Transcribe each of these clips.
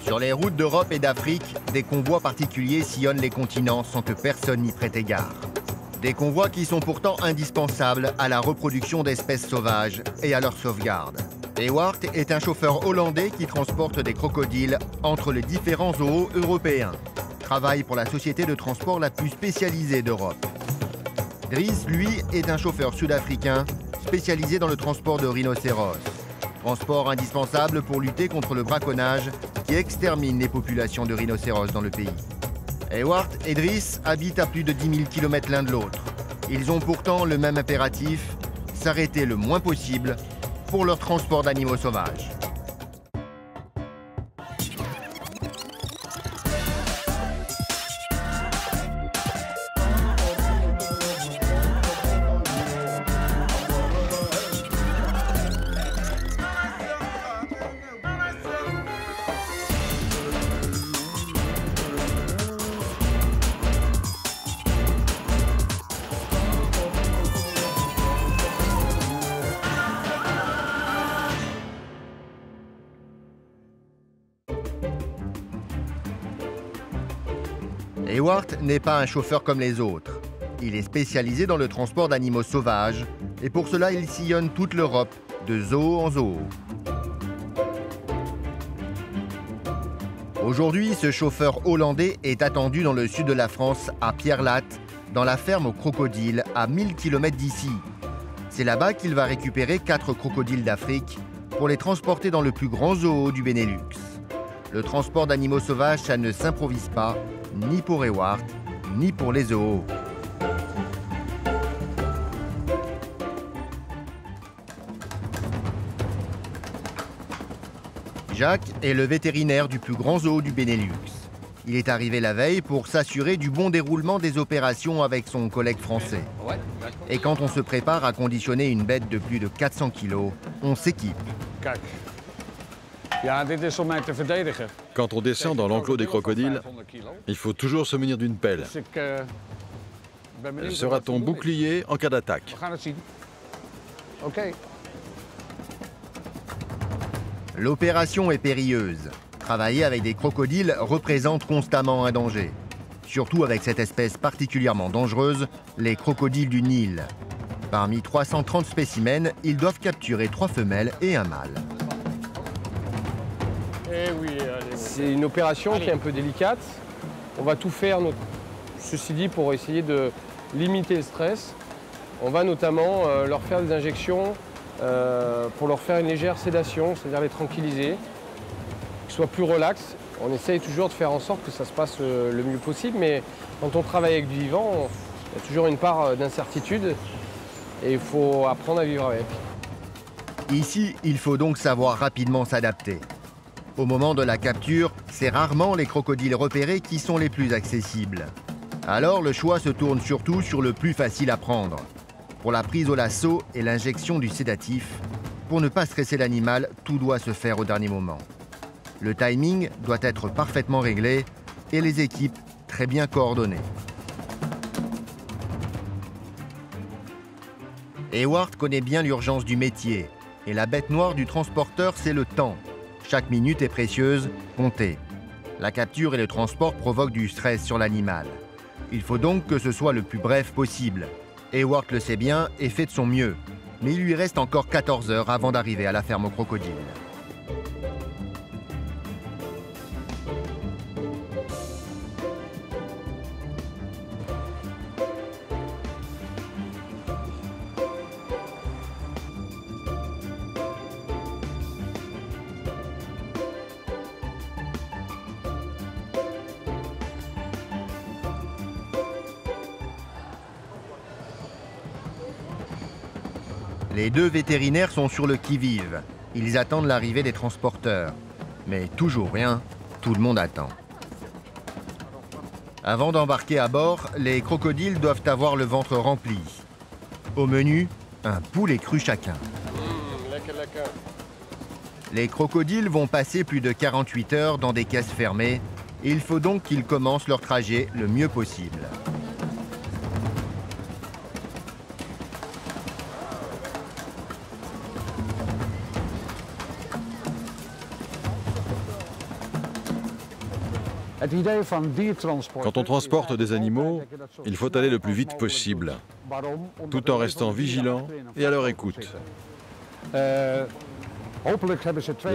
Sur les routes d'Europe et d'Afrique, des convois particuliers sillonnent les continents sans que personne n'y prête égard. Des convois qui sont pourtant indispensables à la reproduction d'espèces sauvages et à leur sauvegarde. Ewart est un chauffeur hollandais qui transporte des crocodiles entre les différents zoos européens. Travaille pour la société de transport la plus spécialisée d'Europe. Dries, lui, est un chauffeur sud-africain spécialisé dans le transport de rhinocéros. Transport indispensable pour lutter contre le braconnage qui extermine les populations de rhinocéros dans le pays. Ewart et Dries habitent à plus de 10 000 km l'un de l'autre. Ils ont pourtant le même impératif, s'arrêter le moins possible pour leur transport d'animaux sauvages. Ewart n'est pas un chauffeur comme les autres. Il est spécialisé dans le transport d'animaux sauvages et pour cela il sillonne toute l'Europe, de zoo en zoo. Aujourd'hui, ce chauffeur hollandais est attendu dans le sud de la France, à Pierrelatte, dans la ferme aux crocodiles, à 1000 km d'ici. C'est là-bas qu'il va récupérer 4 crocodiles d'Afrique pour les transporter dans le plus grand zoo du Benelux. Le transport d'animaux sauvages, ça ne s'improvise pas, ni pour Ewart, ni pour les zoos. Jacques est le vétérinaire du plus grand zoo du Benelux. Il est arrivé la veille pour s'assurer du bon déroulement des opérations avec son collègue français. Et quand on se prépare à conditionner une bête de plus de 400 kg, on s'équipe. Quand on descend dans l'enclos des crocodiles, il faut toujours se munir d'une pelle. Elle sera ton bouclier en cas d'attaque. L'opération est périlleuse. Travailler avec des crocodiles représente constamment un danger. Surtout avec cette espèce particulièrement dangereuse, les crocodiles du Nil. Parmi 330 spécimens, ils doivent capturer 3 femelles et un mâle. C'est une opération qui est un peu délicate. On va tout faire, ceci dit, pour essayer de limiter le stress. On va notamment leur faire des injections pour leur faire une légère sédation, c'est-à-dire les tranquilliser, qu'ils soient plus relax. On essaye toujours de faire en sorte que ça se passe le mieux possible, mais quand on travaille avec du vivant, il y a toujours une part d'incertitude et il faut apprendre à vivre avec. Ici, il faut donc savoir rapidement s'adapter. Au moment de la capture, c'est rarement les crocodiles repérés qui sont les plus accessibles. Alors le choix se tourne surtout sur le plus facile à prendre. Pour la prise au lasso et l'injection du sédatif, pour ne pas stresser l'animal, tout doit se faire au dernier moment. Le timing doit être parfaitement réglé et les équipes très bien coordonnées. Ewart connaît bien l'urgence du métier et la bête noire du transporteur, c'est le temps. Chaque minute est précieuse, comptez. La capture et le transport provoquent du stress sur l'animal. Il faut donc que ce soit le plus bref possible. Ewart le sait bien et fait de son mieux. Mais il lui reste encore 14 heures avant d'arriver à la ferme aux crocodiles. Les 2 vétérinaires sont sur le qui-vive. Ils attendent l'arrivée des transporteurs. Mais toujours rien, tout le monde attend. Avant d'embarquer à bord, les crocodiles doivent avoir le ventre rempli. Au menu, un poulet cru chacun. Les crocodiles vont passer plus de 48 heures dans des caisses fermées. Il faut donc qu'ils commencent leur trajet le mieux possible. Quand on transporte des animaux, il faut aller le plus vite possible, tout en restant vigilant et à leur écoute. Le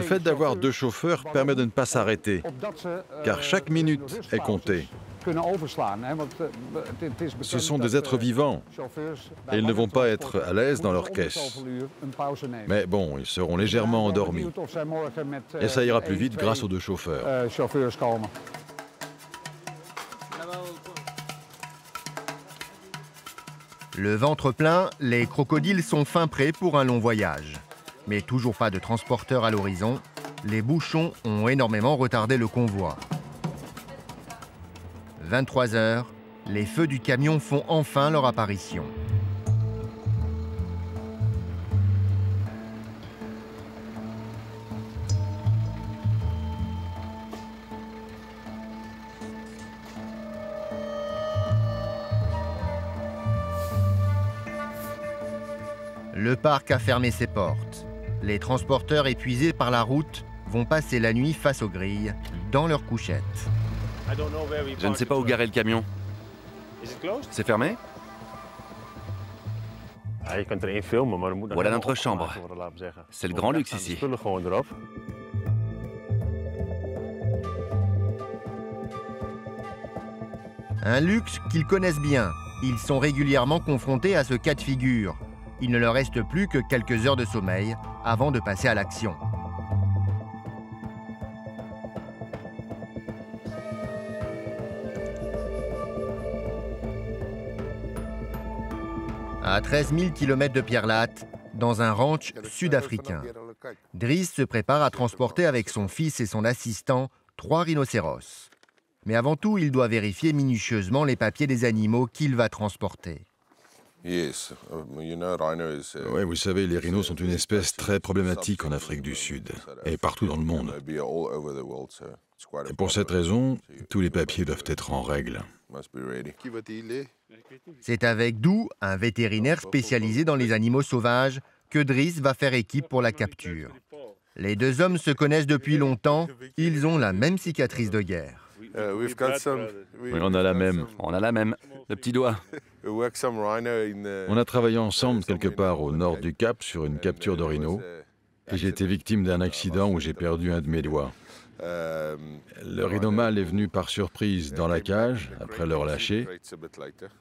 fait d'avoir 2 chauffeurs permet de ne pas s'arrêter, car chaque minute est comptée. Ce sont des êtres vivants et ils ne vont pas être à l'aise dans leur caisse. Mais bon, ils seront légèrement endormis. Et ça ira plus vite grâce aux 2 chauffeurs. Le ventre plein, les crocodiles sont fin prêts pour un long voyage. Mais toujours pas de transporteur à l'horizon. Les bouchons ont énormément retardé le convoi. 23 heures, les feux du camion font enfin leur apparition. Le parc a fermé ses portes. Les transporteurs épuisés par la route vont passer la nuit face aux grilles, dans leurs couchettes. Je ne sais pas où garer le camion. C'est fermé? Voilà notre chambre. C'est le grand luxe ici. Un luxe qu'ils connaissent bien. Ils sont régulièrement confrontés à ce cas de figure. Il ne leur reste plus que quelques heures de sommeil avant de passer à l'action. À 13 000 km de Pierre Latte, dans un ranch sud-africain, Driss se prépare à transporter avec son fils et son assistant 3 rhinocéros. Mais avant tout, il doit vérifier minutieusement les papiers des animaux qu'il va transporter. Oui, vous savez, les rhinos sont une espèce très problématique en Afrique du Sud et partout dans le monde. Et pour cette raison, tous les papiers doivent être en règle. C'est avec Dou, un vétérinaire spécialisé dans les animaux sauvages, que Driss va faire équipe pour la capture. Les 2 hommes se connaissent depuis longtemps, ils ont la même cicatrice de guerre. Oui, on a la même. On a la même. Le petit doigt. On a travaillé ensemble quelque part au nord du Cap sur une capture de rhino. Et j'ai été victime d'un accident où j'ai perdu un de mes doigts. Le rhino mâle est venu par surprise dans la cage après le relâcher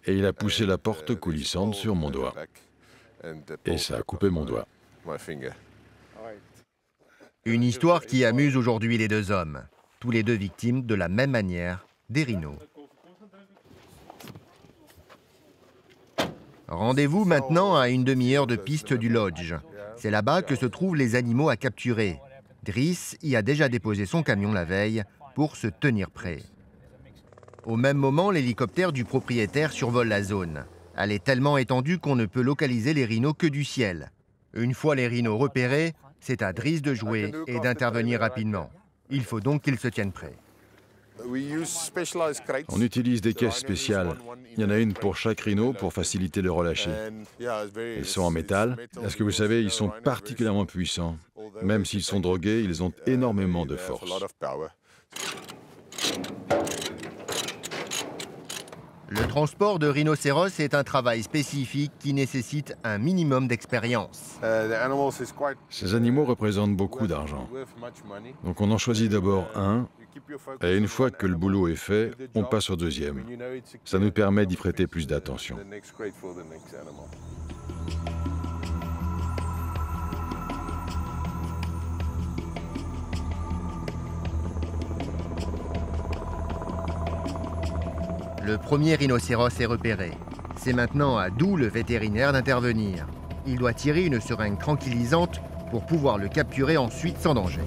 et il a poussé la porte coulissante sur mon doigt. Et ça a coupé mon doigt. Une histoire qui amuse aujourd'hui les 2 hommes, tous les 2 victimes de la même manière des rhinos. Rendez-vous maintenant à une demi-heure de piste du lodge. C'est là-bas que se trouvent les animaux à capturer. Driss y a déjà déposé son camion la veille pour se tenir prêt. Au même moment, l'hélicoptère du propriétaire survole la zone. Elle est tellement étendue qu'on ne peut localiser les rhinos que du ciel. Une fois les rhinos repérés, c'est à Driss de jouer et d'intervenir rapidement. Il faut donc qu'ils se tiennent prêts. On utilise des caisses spéciales. Il y en a une pour chaque rhino pour faciliter le relâcher. Ils sont en métal. Parce que vous savez, ils sont particulièrement puissants. Même s'ils sont drogués, ils ont énormément de force. Le transport de rhinocéros est un travail spécifique qui nécessite un minimum d'expérience. Ces animaux représentent beaucoup d'argent. Donc on en choisit d'abord un, et une fois que le boulot est fait, on passe au deuxième. Ça nous permet d'y prêter plus d'attention. Le premier rhinocéros est repéré. C'est maintenant à Dou, le vétérinaire, d'intervenir. Il doit tirer une seringue tranquillisante pour pouvoir le capturer ensuite sans danger.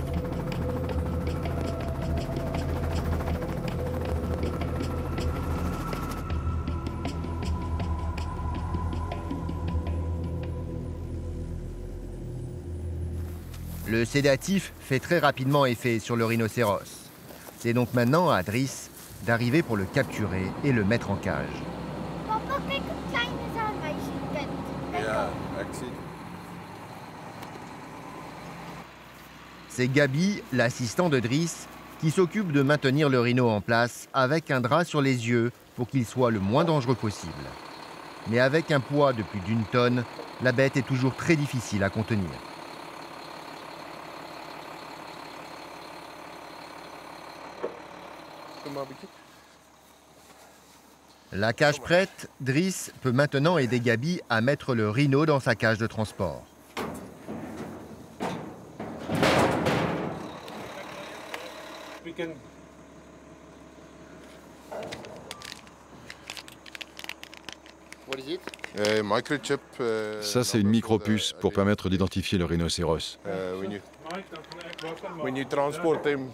Le sédatif fait très rapidement effet sur le rhinocéros. C'est donc maintenant à Driss d'arriver pour le capturer et le mettre en cage. C'est Gabi, l'assistant de Driss, qui s'occupe de maintenir le rhino en place avec un drap sur les yeux pour qu'il soit le moins dangereux possible. Mais avec un poids de plus d'1 tonne, la bête est toujours très difficile à contenir. La cage prête, Driss peut maintenant aider Gabi à mettre le rhino dans sa cage de transport. Ça, c'est une micropuce pour permettre d'identifier le rhinocéros.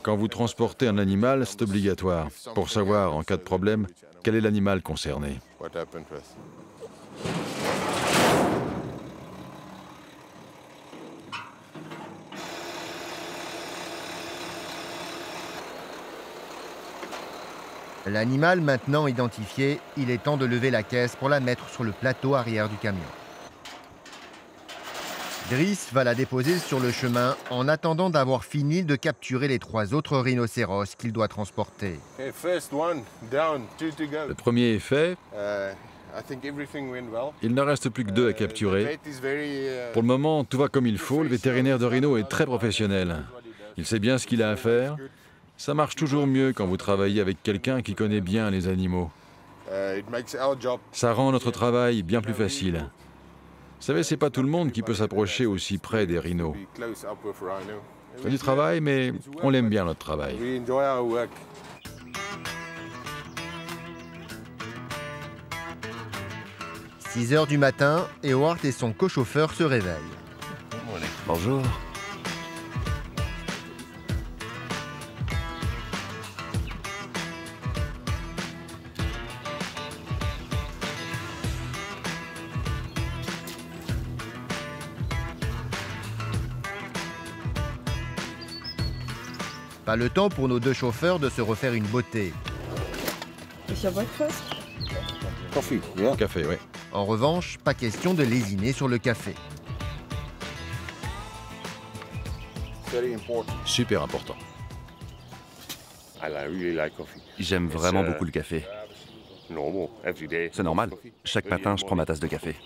Quand vous transportez un animal, c'est obligatoire, pour savoir, en cas de problème, quel est l'animal concerné. L'animal maintenant identifié, il est temps de lever la caisse pour la mettre sur le plateau arrière du camion. Driss va la déposer sur le chemin en attendant d'avoir fini de capturer les 3 autres rhinocéros qu'il doit transporter. Le premier est fait. Il ne reste plus que 2 à capturer. Pour le moment, tout va comme il faut. Le vétérinaire de rhino est très professionnel. Il sait bien ce qu'il a à faire. Ça marche toujours mieux quand vous travaillez avec quelqu'un qui connaît bien les animaux. Ça rend notre travail bien plus facile. Vous savez, c'est pas tout le monde qui peut s'approcher aussi près des rhinos. C'est du travail, mais on l'aime bien notre travail. 6 heures du matin, Ewart et son cochauffeur se réveillent. Bonjour. Pas le temps pour nos 2 chauffeurs de se refaire une beauté. Café, oui. En revanche, pas question de lésiner sur le café. Super important. J'aime vraiment beaucoup le café. C'est normal. Chaque matin, je prends ma tasse de café.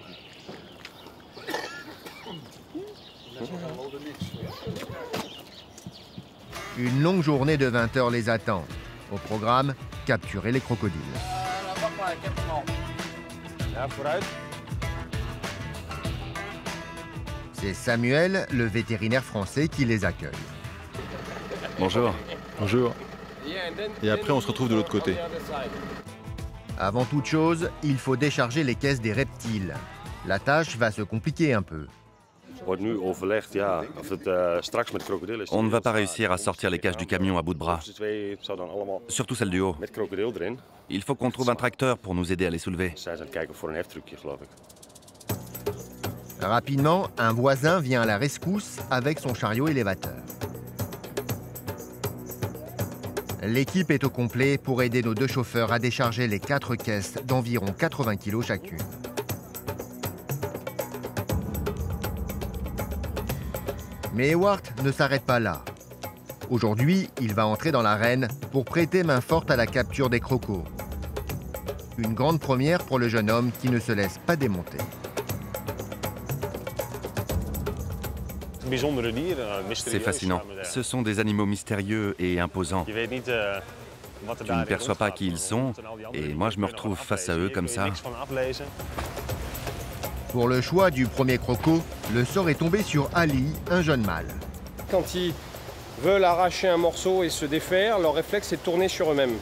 Une longue journée de 20 heures les attend. Au programme, capturer les crocodiles. C'est Samuel, le vétérinaire français, qui les accueille. Bonjour. Bonjour. Et après, on se retrouve de l'autre côté. Avant toute chose, il faut décharger les caisses des reptiles. La tâche va se compliquer un peu. On ne va pas réussir à sortir les cages du camion à bout de bras. Surtout celle du haut. Il faut qu'on trouve un tracteur pour nous aider à les soulever. Rapidement, un voisin vient à la rescousse avec son chariot élévateur. L'équipe est au complet pour aider nos 2 chauffeurs à décharger les 4 caisses d'environ 80 kg chacune. Mais Ewart ne s'arrête pas là. Aujourd'hui, il va entrer dans l'arène pour prêter main forte à la capture des crocos. Une grande première pour le jeune homme qui ne se laisse pas démonter. C'est fascinant. Ce sont des animaux mystérieux et imposants. Tu ne perçois pas qui ils sont, et moi je me retrouve face à eux comme ça. Pour le choix du premier croco, le sort est tombé sur Ali, un jeune mâle. Quand ils veulent arracher un morceau et se défaire, leur réflexe est de tourner sur eux-mêmes.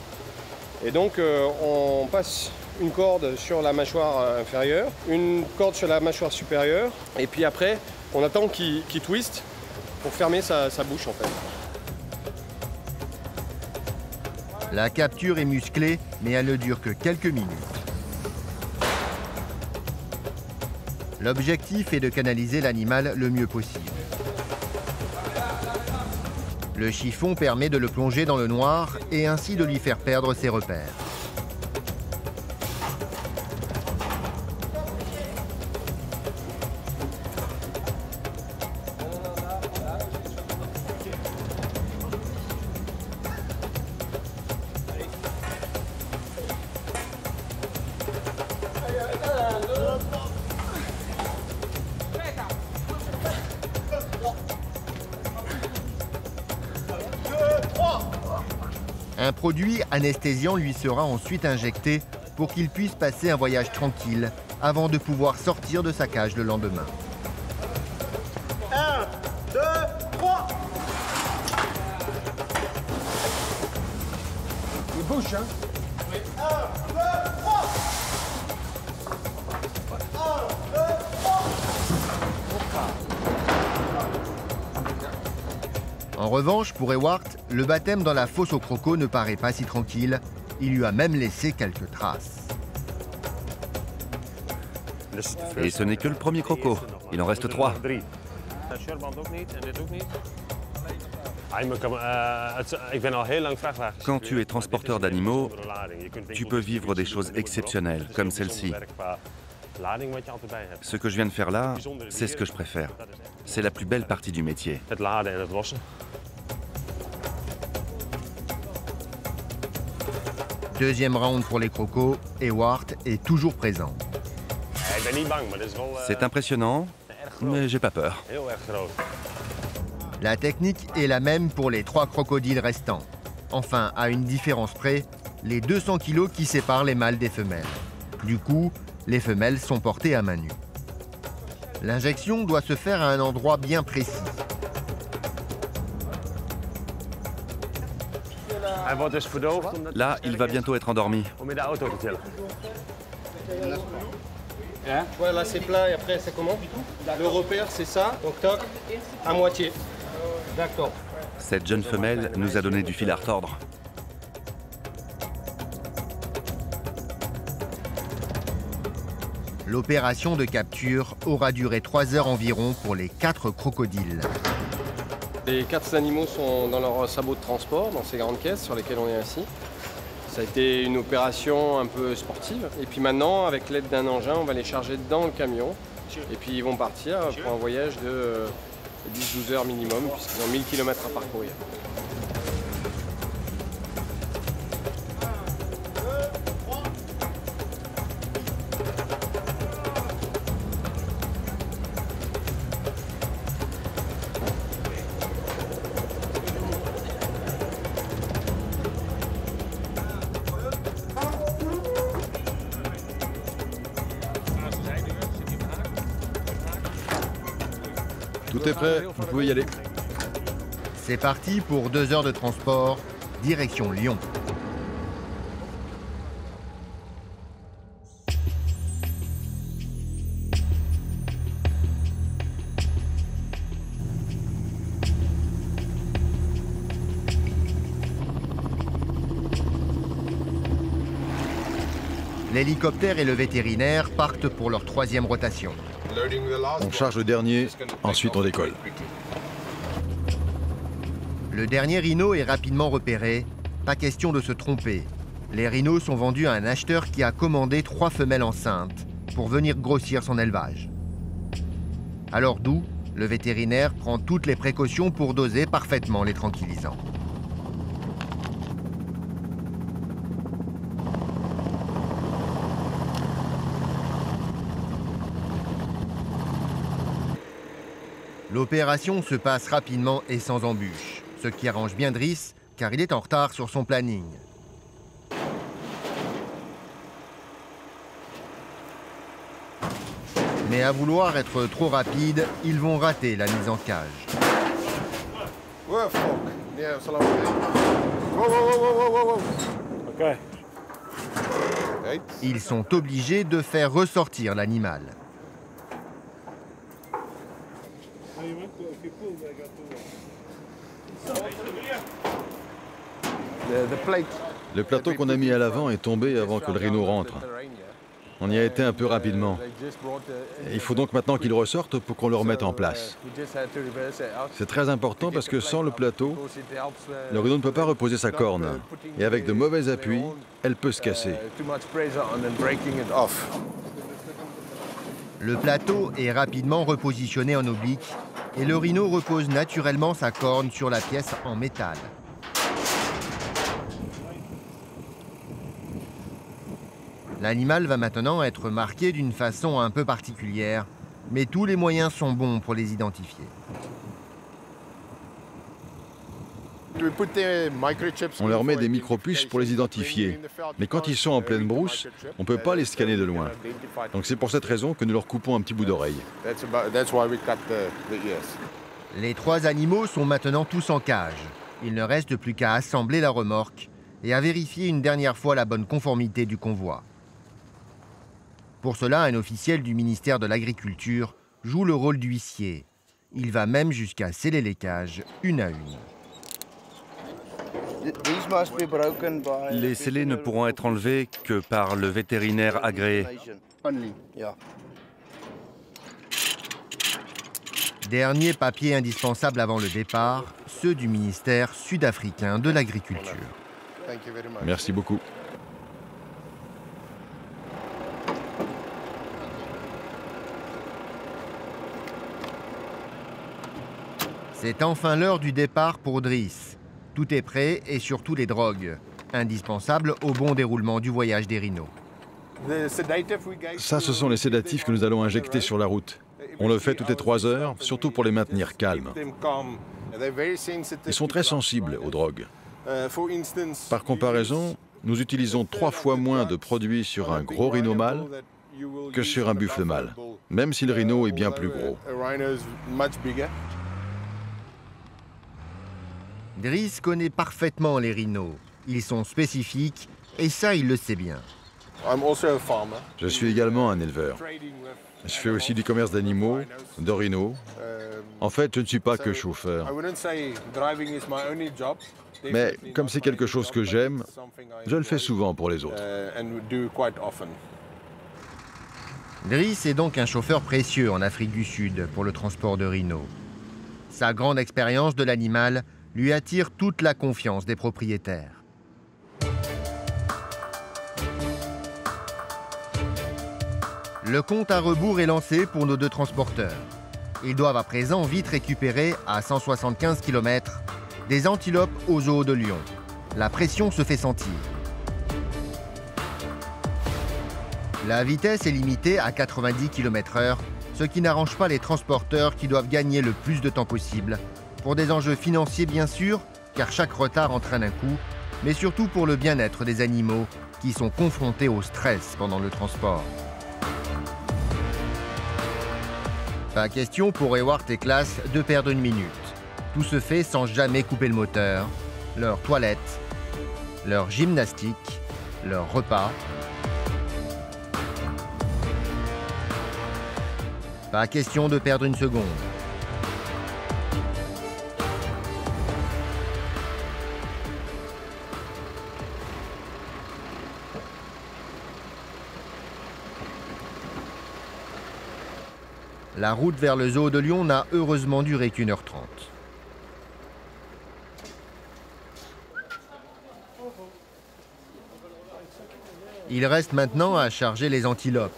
Et donc on passe une corde sur la mâchoire inférieure, une corde sur la mâchoire supérieure, et puis après on attend qu'il twiste pour fermer sa bouche en fait. La capture est musclée, mais elle ne dure que quelques minutes. L'objectif est de canaliser l'animal le mieux possible. Le chiffon permet de le plonger dans le noir et ainsi de lui faire perdre ses repères. Un produit anesthésiant lui sera ensuite injecté pour qu'il puisse passer un voyage tranquille avant de pouvoir sortir de sa cage le lendemain. 1, 2, 3. Il bouge, hein? Oui. 1, 2, 3. 1, 2, 3. En revanche, pour Ewart, le baptême dans la fosse aux crocos ne paraît pas si tranquille. Il lui a même laissé quelques traces. Et ce n'est que le premier croco. Il en reste 3. Quand tu es transporteur d'animaux, tu peux vivre des choses exceptionnelles, comme celle-ci. Ce que je viens de faire là, c'est ce que je préfère. C'est la plus belle partie du métier. Deuxième round pour les crocos, Ewart est toujours présent. C'est impressionnant, mais j'ai pas peur. La technique est la même pour les 3 crocodiles restants. Enfin, à une différence près, les 200 kilos qui séparent les mâles des femelles. Du coup, les femelles sont portées à main nue. L'injection doit se faire à un endroit bien précis. Là, il va bientôt être endormi. Ouais, là c'est plat et après c'est comment? Le repère c'est ça, donc toc, à moitié. D'accord. Cette jeune femelle nous a donné du fil à retordre. L'opération de capture aura duré 3 heures environ pour les 4 crocodiles. Les 4 animaux sont dans leur sabot de transport, dans ces grandes caisses sur lesquelles on est assis. Ça a été une opération un peu sportive. Et puis maintenant, avec l'aide d'un engin, on va les charger dans le camion. Et puis ils vont partir pour un voyage de 10-12 heures minimum, puisqu'ils ont 1000 km à parcourir. Tout est prêt, vous pouvez y aller. C'est parti pour 2 heures de transport, direction Lyon. L'hélicoptère et le vétérinaire partent pour leur 3e rotation. On charge le dernier, ensuite on décolle. Le dernier rhino est rapidement repéré. Pas question de se tromper. Les rhinos sont vendus à un acheteur qui a commandé 3 femelles enceintes pour venir grossir son élevage. Alors d'où, le vétérinaire prend toutes les précautions pour doser parfaitement les tranquillisants. L'opération se passe rapidement et sans embûche, ce qui arrange bien Driss car il est en retard sur son planning. Mais à vouloir être trop rapide, ils vont rater la mise en cage. Ils sont obligés de faire ressortir l'animal. Le plateau qu'on a mis à l'avant est tombé avant que le rhino rentre. On y a été un peu rapidement. Il faut donc maintenant qu'il ressorte pour qu'on le remette en place. C'est très important parce que sans le plateau, le rhino ne peut pas reposer sa corne. Et avec de mauvais appuis, elle peut se casser. Le plateau est rapidement repositionné en oblique et le rhino repose naturellement sa corne sur la pièce en métal. L'animal va maintenant être marqué d'une façon un peu particulière, mais tous les moyens sont bons pour les identifier. On leur met des micropuces pour les identifier. Mais quand ils sont en pleine brousse, on ne peut pas les scanner de loin. Donc c'est pour cette raison que nous leur coupons un petit bout d'oreille. Les 3 animaux sont maintenant tous en cage. Il ne reste plus qu'à assembler la remorque et à vérifier une dernière fois la bonne conformité du convoi. Pour cela, un officiel du ministère de l'Agriculture joue le rôle d'huissier. Il va même jusqu'à sceller les cages une à une. Les scellés ne pourront être enlevés que par le vétérinaire agréé. Dernier papier indispensable avant le départ, ceux du ministère sud-africain de l'Agriculture. Merci beaucoup. C'est enfin l'heure du départ pour Driss. Tout est prêt et surtout les drogues, indispensables au bon déroulement du voyage des rhinos. Ça, ce sont les sédatifs que nous allons injecter sur la route. On le fait toutes les 3 heures, surtout pour les maintenir calmes. Ils sont très sensibles aux drogues. Par comparaison, nous utilisons 3 fois moins de produits sur un gros rhino mâle que sur un buffle mâle, même si le rhino est bien plus gros. Driss connaît parfaitement les rhinos. Ils sont spécifiques et ça, il le sait bien. Je suis également un éleveur. Je fais aussi du commerce d'animaux, de rhinos. En fait, je ne suis pas que chauffeur. Mais comme c'est quelque chose que j'aime, je le fais souvent pour les autres. Driss est donc un chauffeur précieux en Afrique du Sud pour le transport de rhinos. Sa grande expérience de l'animal lui attire toute la confiance des propriétaires. Le compte à rebours est lancé pour nos 2 transporteurs. Ils doivent à présent vite récupérer, à 175 km, des antilopes au zoo de Lyon. La pression se fait sentir. La vitesse est limitée à 90 km/h, ce qui n'arrange pas les transporteurs qui doivent gagner le plus de temps possible, pour des enjeux financiers bien sûr, car chaque retard entraîne un coût, mais surtout pour le bien-être des animaux qui sont confrontés au stress pendant le transport. Pas question pour Ewart et Klaas de perdre une minute. Tout se fait sans jamais couper le moteur, leur toilette, leur gymnastique, leur repas. Pas question de perdre une seconde. La route vers le zoo de Lyon n'a heureusement duré qu'1 h 30. Il reste maintenant à charger les antilopes.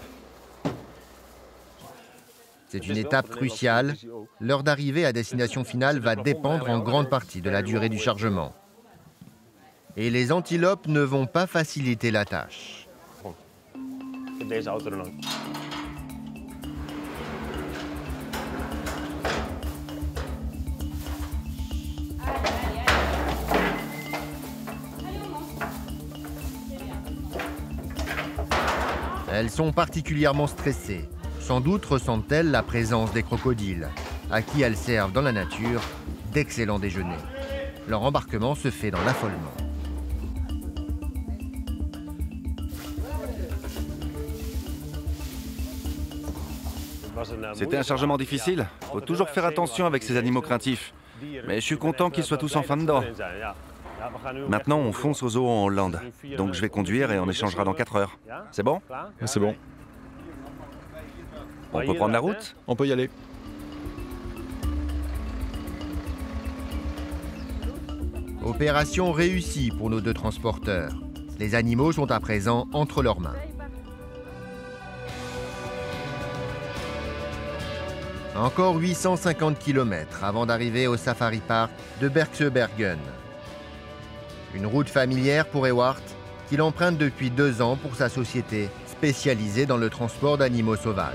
C'est une étape cruciale. L'heure d'arrivée à destination finale va dépendre en grande partie de la durée du chargement. Et les antilopes ne vont pas faciliter la tâche. Elles sont particulièrement stressées. Sans doute ressentent-elles la présence des crocodiles, à qui elles servent dans la nature d'excellents déjeuners. Leur embarquement se fait dans l'affolement. C'était un chargement difficile. Faut toujours faire attention avec ces animaux craintifs. Mais je suis content qu'ils soient tous enfin dedans. Maintenant, on fonce au zoo en Hollande. Donc je vais conduire et on échangera dans 4 heures. C'est bon? C'est bon. On peut prendre la route? On peut y aller. Opération réussie pour nos 2 transporteurs. Les animaux sont à présent entre leurs mains. Encore 850 km avant d'arriver au Safari Park de Bergsöbergen. Une route familière pour Ewart, qu'il emprunte depuis 2 ans pour sa société spécialisée dans le transport d'animaux sauvages.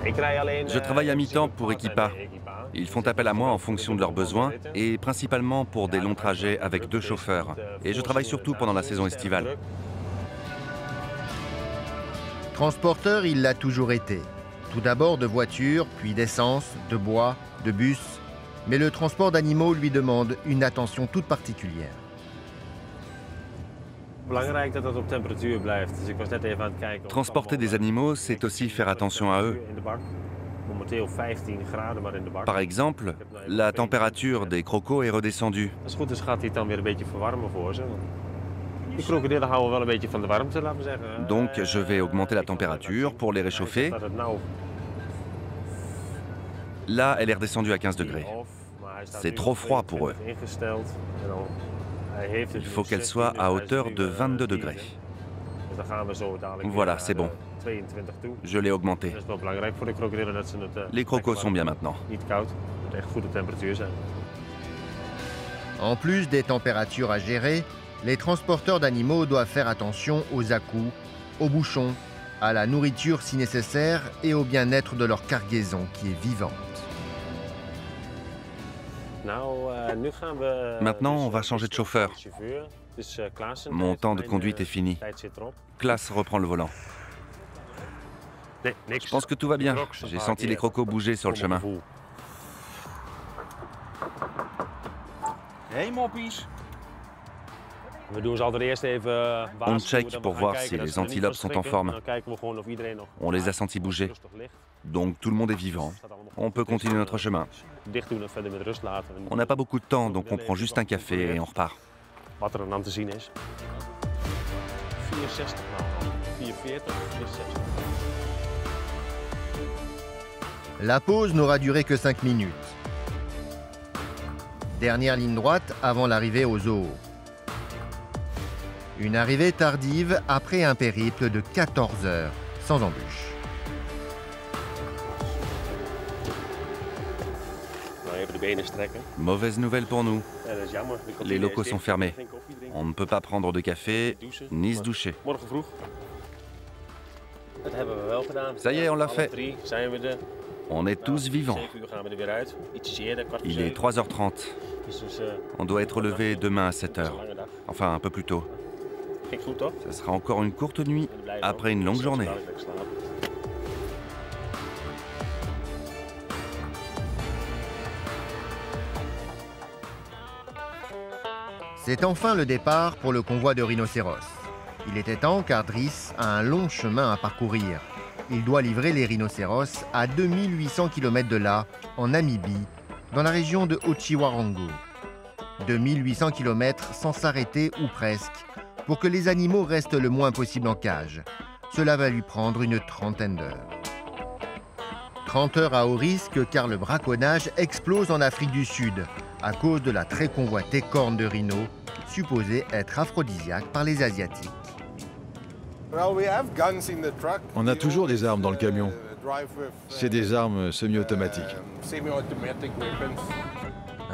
Je travaille à mi-temps pour Equipa. Ils font appel à moi en fonction de leurs besoins et principalement pour des longs trajets avec 2 chauffeurs. Et je travaille surtout pendant la saison estivale. Transporteur, il l'a toujours été. Tout d'abord de voitures, puis d'essence, de bois, de bus. Mais le transport d'animaux lui demande une attention toute particulière. Transporter des animaux, c'est aussi faire attention à eux. Par exemple, la température des crocos est redescendue. Donc je vais augmenter la température pour les réchauffer. Là, elle est redescendue à 15 degrés. C'est trop froid pour eux. Il faut qu'elle soit à hauteur de 22 degrés. Voilà, c'est bon. Je l'ai augmenté. Les crocos sont bien maintenant. En plus des températures à gérer, les transporteurs d'animaux doivent faire attention aux à-coups, aux bouchons, à la nourriture si nécessaire et au bien-être de leur cargaison qui est vivante. Maintenant, on va changer de chauffeur. Mon temps de conduite est fini. Klaas reprend le volant. Je pense que tout va bien. J'ai senti les crocos bouger sur le chemin. Hey moppies. On check pour voir si les antilopes sont en forme. On les a sentis bouger. Donc tout le monde est vivant. On peut continuer notre chemin. On n'a pas beaucoup de temps, donc on prend juste un café et on repart. La pause n'aura duré que 5 minutes. Dernière ligne droite avant l'arrivée au zoo. Une arrivée tardive après un périple de 14 heures, sans embûche. Mauvaise nouvelle pour nous. Les locaux sont fermés. On ne peut pas prendre de café, ni se doucher. Ça y est, on l'a fait. On est tous vivants. Il est 3h30. On doit être levé demain à 7h. Enfin, un peu plus tôt. Ça sera encore une courte nuit après une longue journée. C'est enfin le départ pour le convoi de rhinocéros. Il était temps car Driss a un long chemin à parcourir. Il doit livrer les rhinocéros à 2800 km de là, en Namibie, dans la région de Otjiwarongo. 2800 km sans s'arrêter ou presque, pour que les animaux restent le moins possible en cage. Cela va lui prendre une trentaine d'heures. 30 heures à haut risque car le braconnage explose en Afrique du Sud à cause de la très convoitée corne de rhino, supposée être aphrodisiaque par les Asiatiques. On a toujours des armes dans le camion. C'est des armes semi-automatiques.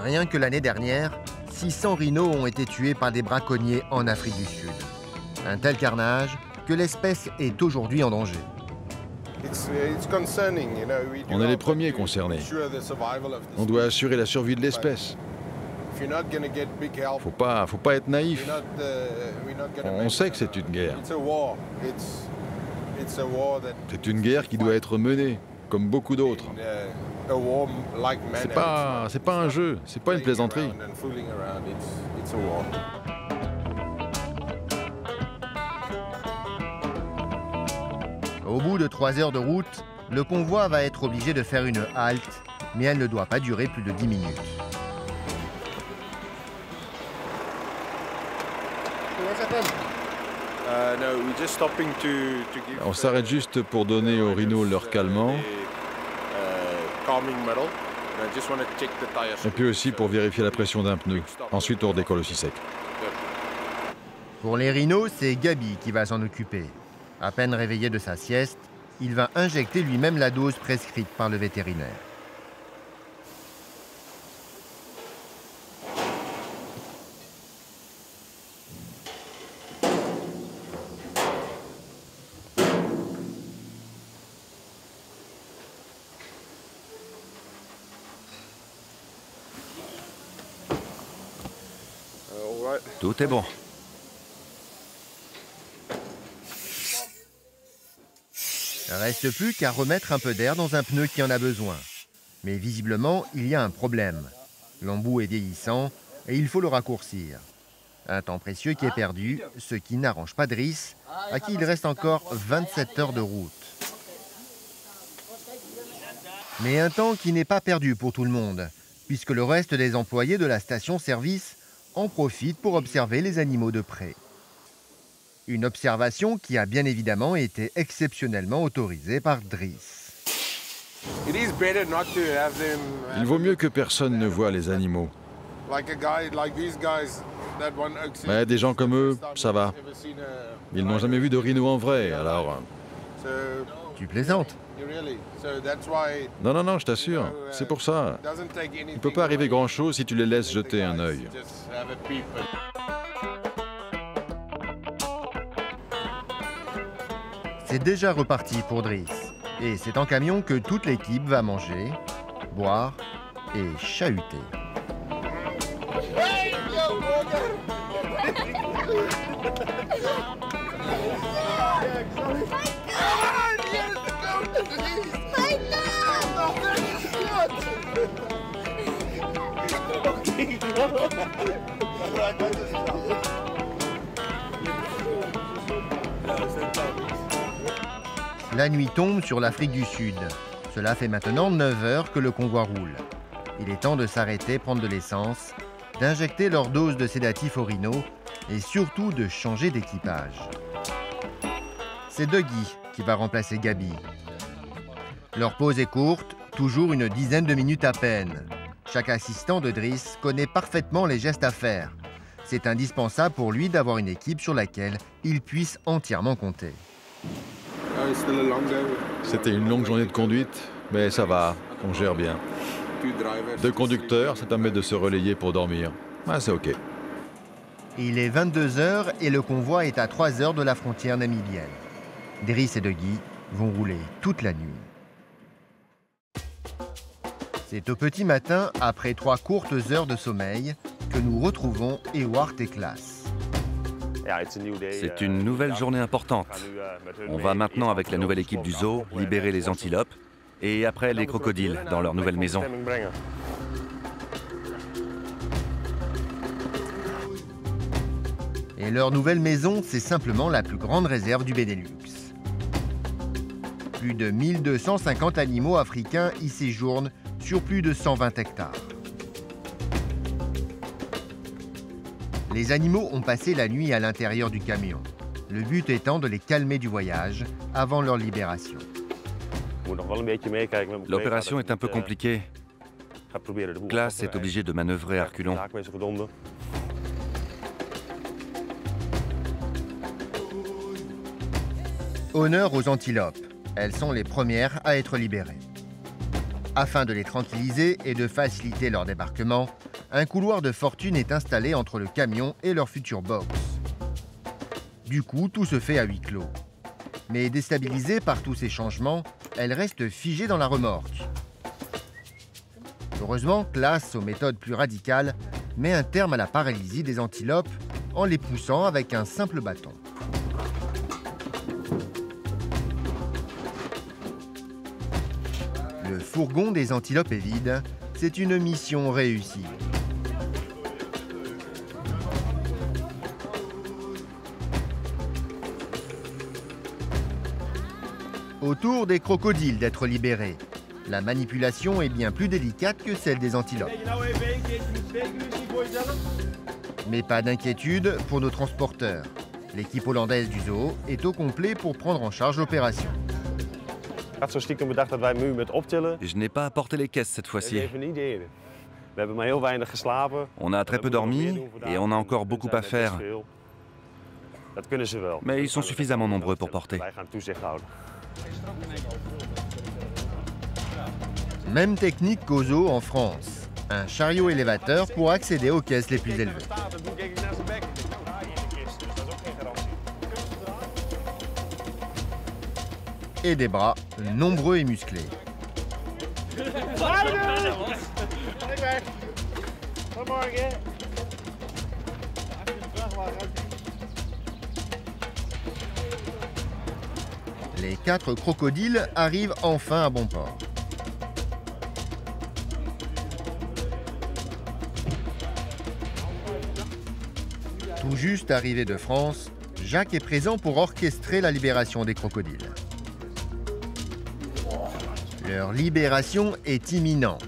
Rien que l'année dernière, 600 rhinos ont été tués par des braconniers en Afrique du Sud. Un tel carnage que l'espèce est aujourd'hui en danger. On est les premiers concernés. On doit assurer la survie de l'espèce. Faut pas être naïf. On sait que c'est une guerre. C'est une guerre qui doit être menée, comme beaucoup d'autres. C'est pas un jeu, c'est pas une plaisanterie. Au bout de 3 heures de route, le convoi va être obligé de faire une halte, mais elle ne doit pas durer plus de 10 minutes. On s'arrête juste pour donner aux rhinos leur calmant. Et puis aussi pour vérifier la pression d'un pneu. Ensuite, on redécolle aussi sec. Pour les rhinos, c'est Gabi qui va s'en occuper. À peine réveillé de sa sieste, il va injecter lui-même la dose prescrite par le vétérinaire. Tout est bon. Reste plus qu'à remettre un peu d'air dans un pneu qui en a besoin. Mais visiblement, il y a un problème. L'embout est vieillissant et il faut le raccourcir. Un temps précieux qui est perdu, ce qui n'arrange pas Driss, à qui il reste encore 27 heures de route. Mais un temps qui n'est pas perdu pour tout le monde, puisque le reste des employés de la station-service en profitent pour observer les animaux de près. Une observation qui a bien évidemment été exceptionnellement autorisée par Driss. Il vaut mieux que personne ne voie les animaux. Mais des gens comme eux, ça va. Ils n'ont jamais vu de rhino en vrai, alors... Tu plaisantes? Non, non, non, je t'assure, c'est pour ça. Il ne peut pas arriver grand-chose si tu les laisses jeter un œil. C'est déjà reparti pour Driss. Et c'est en camion que toute l'équipe va manger, boire et chahuter. La nuit tombe sur l'Afrique du Sud. Cela fait maintenant 9 heures que le convoi roule. Il est temps de s'arrêter, prendre de l'essence, d'injecter leur dose de sédatifs aux rhinos et surtout de changer d'équipage. C'est Dougie qui va remplacer Gabi. Leur pause est courte, toujours une dizaine de minutes à peine. Chaque assistant de Driss connaît parfaitement les gestes à faire. C'est indispensable pour lui d'avoir une équipe sur laquelle il puisse entièrement compter. C'était une longue journée de conduite, mais ça va, on gère bien. 2 conducteurs, ça permet de se relayer pour dormir. Ah, c'est OK. Il est 22 heures et le convoi est à 3 heures de la frontière namibienne. Driss et Dougie vont rouler toute la nuit. C'est au petit matin, après 3 courtes heures de sommeil, que nous retrouvons Ewart et Klaas. C'est une nouvelle journée importante. On va maintenant, avec la nouvelle équipe du zoo, libérer les antilopes et après les crocodiles dans leur nouvelle maison. Et leur nouvelle maison, c'est simplement la plus grande réserve du Benelux. Plus de 1250 animaux africains y séjournent sur plus de 120 hectares. Les animaux ont passé la nuit à l'intérieur du camion, le but étant de les calmer du voyage avant leur libération. L'opération est un peu compliquée. Klaas est obligé de manœuvrer à reculons. Honneur aux antilopes. Elles sont les premières à être libérées. Afin de les tranquilliser et de faciliter leur débarquement, un couloir de fortune est installé entre le camion et leur future box. Du coup, tout se fait à huis clos. Mais déstabilisées par tous ces changements, elles restent figées dans la remorque. Heureusement, Klaas, aux méthodes plus radicales, met un terme à la paralysie des antilopes en les poussant avec un simple bâton. Le fourgon des antilopes est vide, c'est une mission réussie. Au tour des crocodiles d'être libérés. La manipulation est bien plus délicate que celle des antilopes. Mais pas d'inquiétude pour nos transporteurs. L'équipe hollandaise du zoo est au complet pour prendre en charge l'opération. Je n'ai pas apporté les caisses cette fois-ci. On a très peu dormi et on a encore beaucoup à faire. Mais ils sont suffisamment nombreux pour porter. Même technique qu'au zoo en France. Un chariot élévateur pour accéder aux caisses les plus élevées. Et des bras nombreux et musclés. Les 4 crocodiles arrivent enfin à bon port. Tout juste arrivé de France, Jacques est présent pour orchestrer la libération des crocodiles. Leur libération est imminente.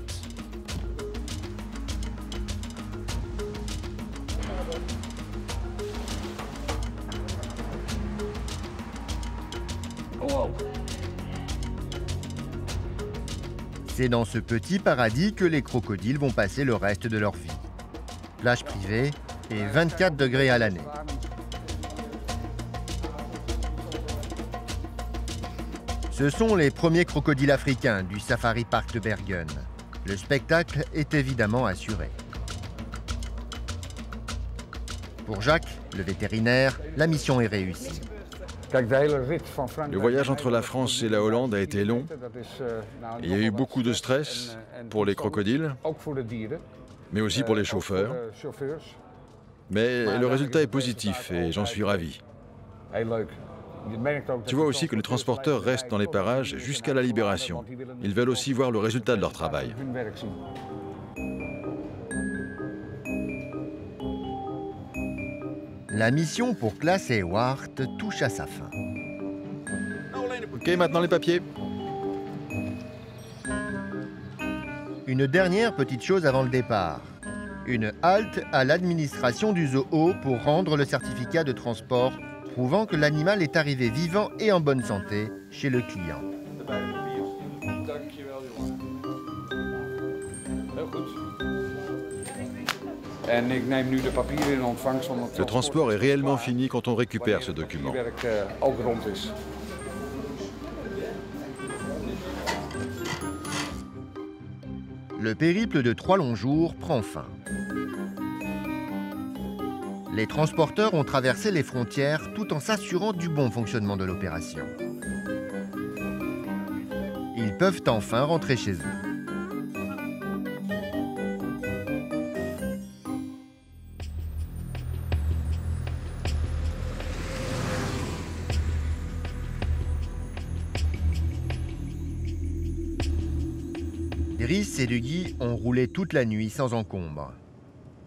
C'est dans ce petit paradis que les crocodiles vont passer le reste de leur vie. Plage privée et 24 degrés à l'année. Ce sont les premiers crocodiles africains du Safari Park de Bergen. Le spectacle est évidemment assuré. Pour Jacques, le vétérinaire, la mission est réussie. Le voyage entre la France et la Hollande a été long. Il y a eu beaucoup de stress pour les crocodiles, mais aussi pour les chauffeurs. Mais le résultat est positif et j'en suis ravi. Tu vois aussi que les transporteurs restent dans les parages jusqu'à la libération. Ils veulent aussi voir le résultat de leur travail. La mission pour Klaas Ewart touche à sa fin. Ok, maintenant les papiers. Une dernière petite chose avant le départ. Une halte à l'administration du zoo pour rendre le certificat de transport prouvant que l'animal est arrivé vivant et en bonne santé chez le client. Le transport est réellement fini quand on récupère ce document. Le périple de 3 longs jours prend fin. Les transporteurs ont traversé les frontières tout en s'assurant du bon fonctionnement de l'opération. Ils peuvent enfin rentrer chez eux. Driss et Luigi ont roulé toute la nuit sans encombre.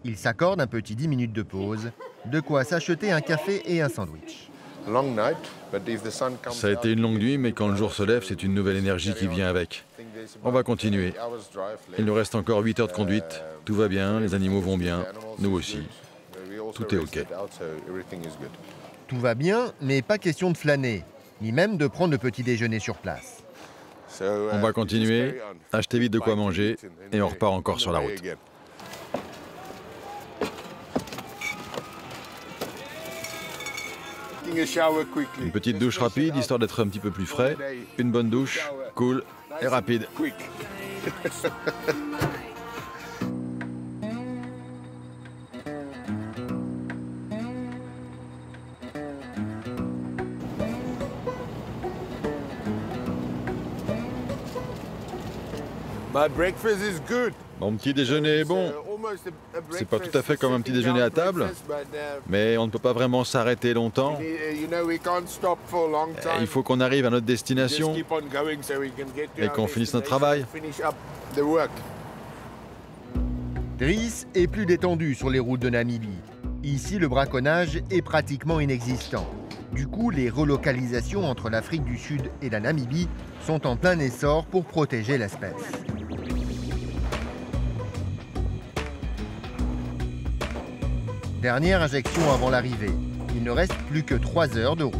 Ils s'accordent un petit 10 minutes de pause, de quoi s'acheter un café et un sandwich. Ça a été une longue nuit, mais quand le jour se lève, c'est une nouvelle énergie qui vient avec. On va continuer. Il nous reste encore 8 heures de conduite. Tout va bien, les animaux vont bien, nous aussi. Tout est OK. Tout va bien, mais pas question de flâner, ni même de prendre le petit déjeuner sur place. On va continuer, acheter vite de quoi manger, et on repart encore sur la route. Une petite douche rapide, histoire d'être un petit peu plus frais. Une bonne douche, cool et rapide. Mon petit déjeuner est bon. C'est pas tout à fait comme un petit déjeuner à table, mais on ne peut pas vraiment s'arrêter longtemps. Il faut qu'on arrive à notre destination et qu'on finisse notre travail. Driss est plus détendu sur les routes de Namibie. Ici, le braconnage est pratiquement inexistant. Du coup, les relocalisations entre l'Afrique du Sud et la Namibie sont en plein essor pour protéger l'espèce. Dernière injection avant l'arrivée. Il ne reste plus que 3 heures de route.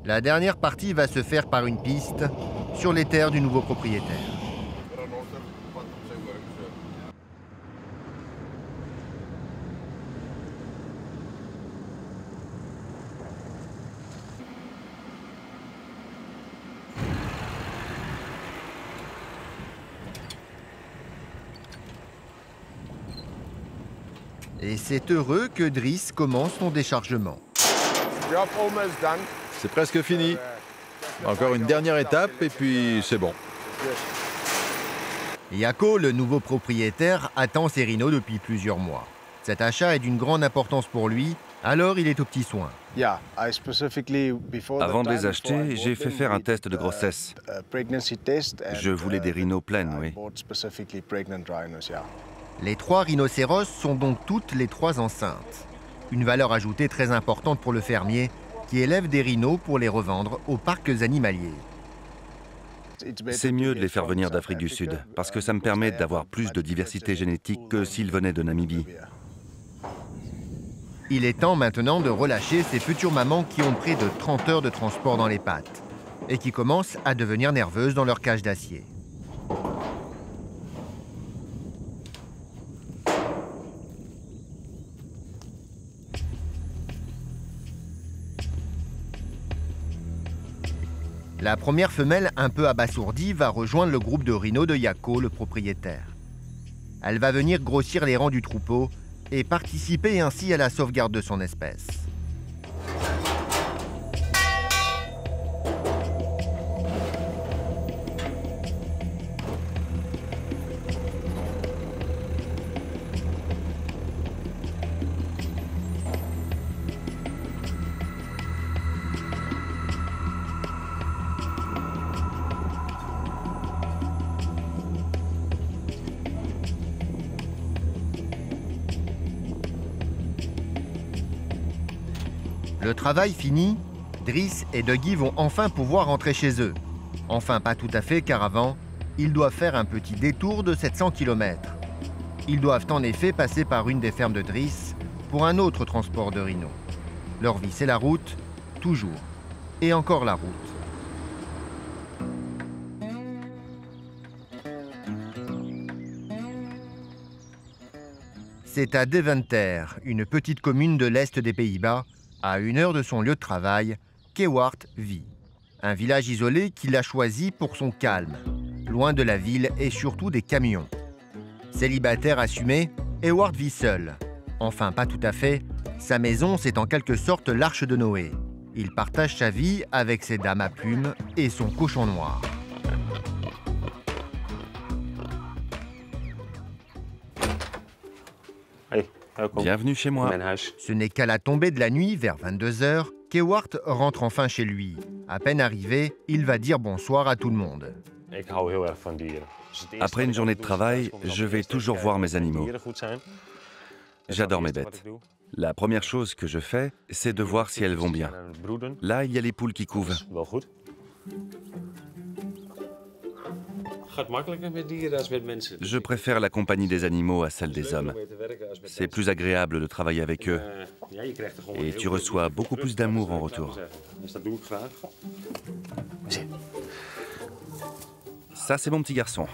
La dernière partie va se faire par une piste sur les terres du nouveau propriétaire. Et c'est heureux que Driss commence son déchargement. C'est presque fini. Encore une dernière étape et puis c'est bon. Jaco, le nouveau propriétaire, attend ses rhinos depuis plusieurs mois. Cet achat est d'une grande importance pour lui, alors il est aux petits soins. Avant de les acheter, j'ai fait faire un test de grossesse. Je voulais des rhinos pleines, oui. Les 3 rhinocéros sont donc toutes les 3 enceintes. Une valeur ajoutée très importante pour le fermier qui élève des rhinos pour les revendre aux parcs animaliers. C'est mieux de les faire venir d'Afrique du Sud, parce que ça me permet d'avoir plus de diversité génétique que s'ils venaient de Namibie. Il est temps maintenant de relâcher ces futures mamans qui ont près de 30 heures de transport dans les pattes et qui commencent à devenir nerveuses dans leur cage d'acier. La première femelle, un peu abasourdie, va rejoindre le groupe de rhinos de Jaco, le propriétaire. Elle va venir grossir les rangs du troupeau et participer ainsi à la sauvegarde de son espèce. Le travail fini, Driss et Dougie vont enfin pouvoir rentrer chez eux. Enfin pas tout à fait car avant, ils doivent faire un petit détour de 700 km. Ils doivent en effet passer par une des fermes de Driss pour un autre transport de rhinos. Leur vie c'est la route, toujours. Et encore la route. C'est à Deventer, une petite commune de l'Est des Pays-Bas, à 1 heure de son lieu de travail, qu'Ewart vit. Un village isolé qu'il a choisi pour son calme, loin de la ville et surtout des camions. Célibataire assumé, Ewart vit seul. Enfin, pas tout à fait. Sa maison, c'est en quelque sorte l'arche de Noé. Il partage sa vie avec ses dames à plumes et son cochon noir. Bienvenue chez moi. Ce n'est qu'à la tombée de la nuit, vers 22 h, qu'Ewart rentre enfin chez lui. À peine arrivé, il va dire bonsoir à tout le monde. Après une journée de travail, je vais toujours voir mes animaux. J'adore mes bêtes. La première chose que je fais, c'est de voir si elles vont bien. Là, il y a les poules qui couvent. Je préfère la compagnie des animaux à celle des hommes. C'est plus agréable de travailler avec eux. Et tu reçois beaucoup plus d'amour en retour. Ça, c'est mon petit garçon.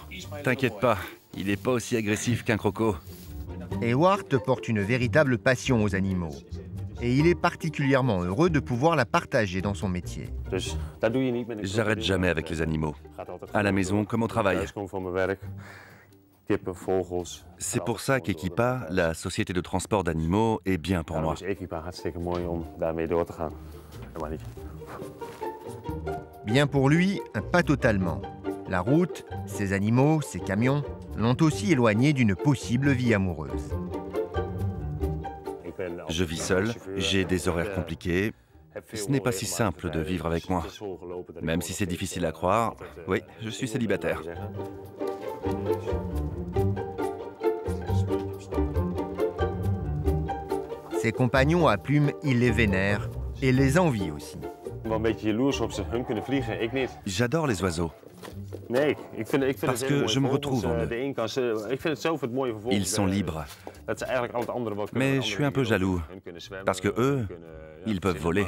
T'inquiète pas, il n'est pas aussi agressif qu'un croco. Ewart porte une véritable passion aux animaux. Et il est particulièrement heureux de pouvoir la partager dans son métier. J'arrête jamais avec les animaux, à la maison comme au travail. C'est pour ça qu'Equipa, la société de transport d'animaux, est bien pour moi. Bien pour lui, pas totalement. La route, ses animaux, ses camions l'ont aussi éloigné d'une possible vie amoureuse. Je vis seul, j'ai des horaires compliqués. Ce n'est pas si simple de vivre avec moi. Même si c'est difficile à croire, oui, je suis célibataire. Ses compagnons à plumes, il les vénère et les envie aussi. J'adore les oiseaux. Parce que je me retrouve en eux. Ils sont libres. Mais je suis un peu jaloux, parce que eux, ils peuvent voler.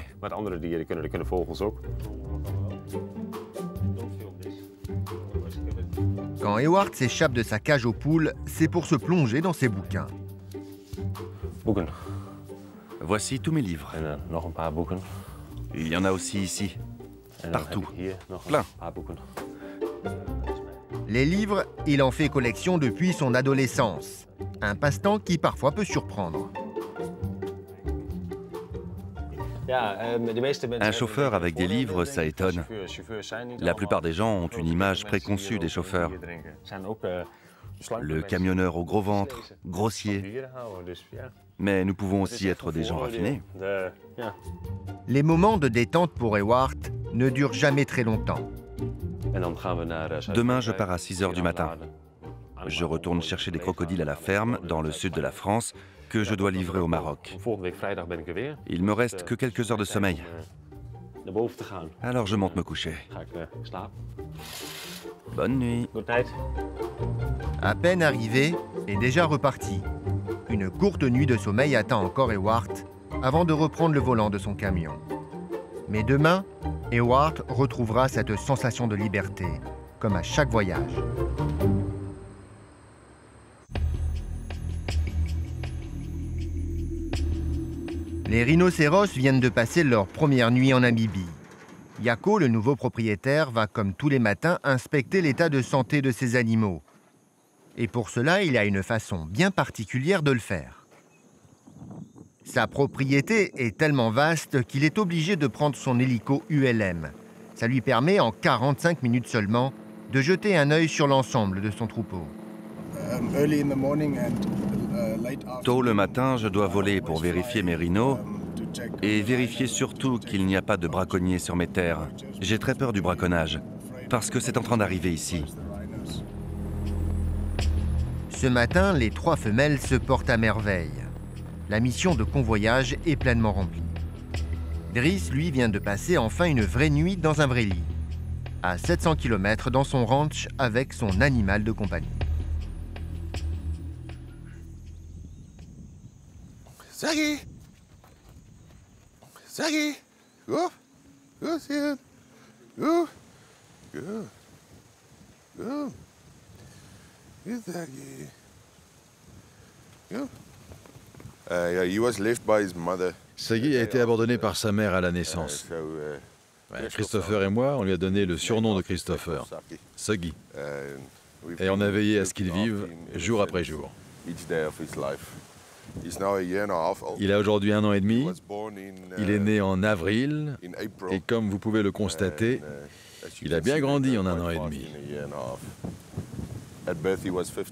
Quand Ewart s'échappe de sa cage aux poules, c'est pour se plonger dans ses bouquins. Voici tous mes livres. Il y en a aussi ici, partout, plein. Les livres, il en fait collection depuis son adolescence. Un passe-temps qui parfois peut surprendre. Un chauffeur avec des livres, ça étonne. La plupart des gens ont une image préconçue des chauffeurs. Le camionneur au gros ventre, grossier. Mais nous pouvons aussi être des gens raffinés. Les moments de détente pour Ewart ne durent jamais très longtemps. Demain, je pars à 6 h du matin. Je retourne chercher des crocodiles à la ferme, dans le sud de la France, que je dois livrer au Maroc. Il me reste que quelques heures de sommeil. Alors je monte me coucher. Bonne nuit. À peine arrivé, et déjà reparti. Une courte nuit de sommeil attend encore Ewart avant de reprendre le volant de son camion. Mais demain, Ewart retrouvera cette sensation de liberté, comme à chaque voyage. Les rhinocéros viennent de passer leur première nuit en Namibie. Yako, le nouveau propriétaire, va comme tous les matins inspecter l'état de santé de ses animaux. Et pour cela, il a une façon bien particulière de le faire. Sa propriété est tellement vaste qu'il est obligé de prendre son hélico ULM. Ça lui permet, en 45 minutes seulement, de jeter un œil sur l'ensemble de son troupeau. Tôt le matin, je dois voler pour vérifier mes rhinos et vérifier surtout qu'il n'y a pas de braconniers sur mes terres. J'ai très peur du braconnage, parce que c'est en train d'arriver ici. Ce matin, les 3 femelles se portent à merveille. La mission de convoyage est pleinement remplie. Driss, lui, vient de passer enfin une vraie nuit dans un vrai lit, à 700 km dans son ranch avec son animal de compagnie. Zaggy! Zaggy! Go! Go, Sid! Go! Go! Go! Good Zaggy! Go! Yeah, he was left by his mother. Saggy a été abandonné par sa mère à la naissance. Christopher et moi, on lui a donné le surnom de Christopher, Saggy. Et on a veillé à ce qu'il vive jour après jour. Il a aujourd'hui 1 an et demi. Il est né en avril. Et comme vous pouvez le constater, il a bien grandi en 1 an et demi.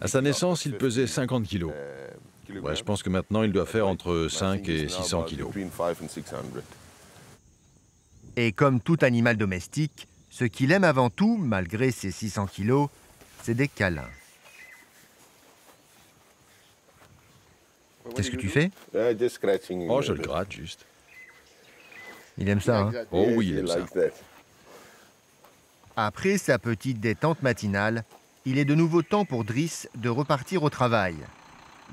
À sa naissance, il pesait 50 kilos. Ouais, je pense que maintenant, il doit faire entre 5 et 600 kilos. Et comme tout animal domestique, ce qu'il aime avant tout, malgré ses 600 kilos, c'est des câlins. Qu'est-ce que tu fais? Oh, je le gratte juste. Il aime ça, hein? Oh oui, il aime ça. Après sa petite détente matinale, il est de nouveau temps pour Driss de repartir au travail.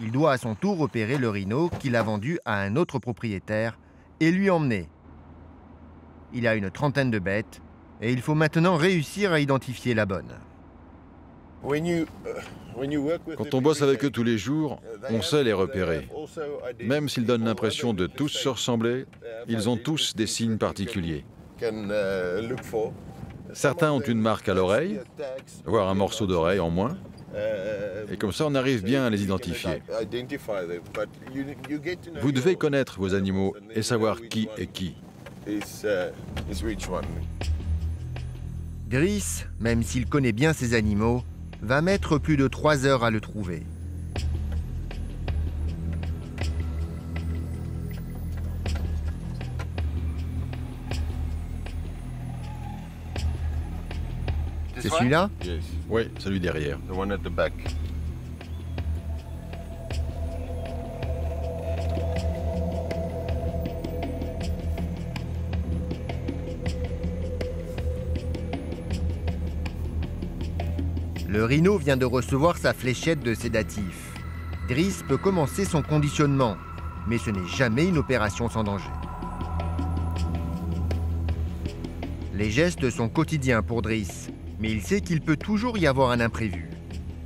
Il doit à son tour repérer le rhino qu'il a vendu à un autre propriétaire et lui emmener. Il a une 30aine de bêtes et il faut maintenant réussir à identifier la bonne. Quand on bosse avec eux tous les jours, on sait les repérer. Même s'ils donnent l'impression de tous se ressembler, ils ont tous des signes particuliers. Certains ont une marque à l'oreille, voire un morceau d'oreille en moins. Et comme ça, on arrive bien à les identifier. Vous devez connaître vos animaux et savoir qui est qui. Driss, même s'il connaît bien ses animaux, va mettre plus de 3 heures à le trouver. C'est celui-là? Oui, celui derrière. Le rhino vient de recevoir sa fléchette de sédatif. Driss peut commencer son conditionnement, mais ce n'est jamais une opération sans danger. Les gestes sont quotidiens pour Driss, mais il sait qu'il peut toujours y avoir un imprévu.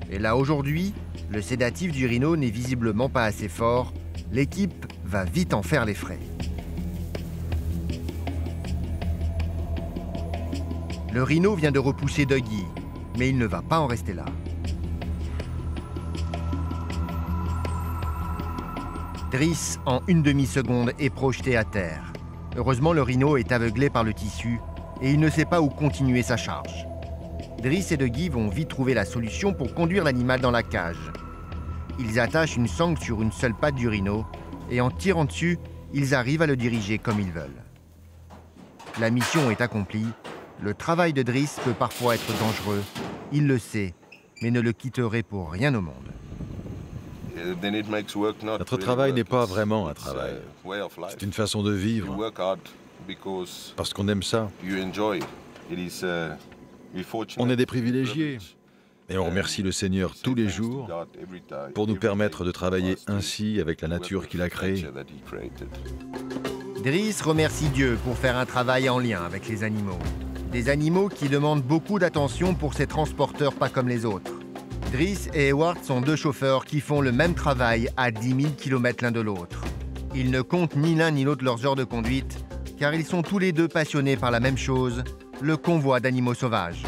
Et là, aujourd'hui, le sédatif du rhino n'est visiblement pas assez fort. L'équipe va vite en faire les frais. Le rhino vient de repousser Dougie, mais il ne va pas en rester là. Driss, en une demi-seconde, est projeté à terre. Heureusement, le rhino est aveuglé par le tissu et il ne sait pas où continuer sa charge. Driss et De Guy vont vite trouver la solution pour conduire l'animal dans la cage. Ils attachent une sangle sur une seule patte du rhino et en tirant dessus, ils arrivent à le diriger comme ils veulent. La mission est accomplie. Le travail de Driss peut parfois être dangereux. Il le sait, mais ne le quitterait pour rien au monde. Notre travail n'est pas vraiment un travail. C'est une façon de vivre. Parce qu'on aime ça. On est des privilégiés. Et on remercie le Seigneur tous les jours pour nous permettre de travailler ainsi avec la nature qu'il a créée. Driss remercie Dieu pour faire un travail en lien avec les animaux. Des animaux qui demandent beaucoup d'attention pour ces transporteurs pas comme les autres. Driss et Ewart sont deux chauffeurs qui font le même travail à 10 000 km l'un de l'autre. Ils ne comptent ni l'un ni l'autre leurs heures de conduite, car ils sont tous les deux passionnés par la même chose, le convoi d'animaux sauvages.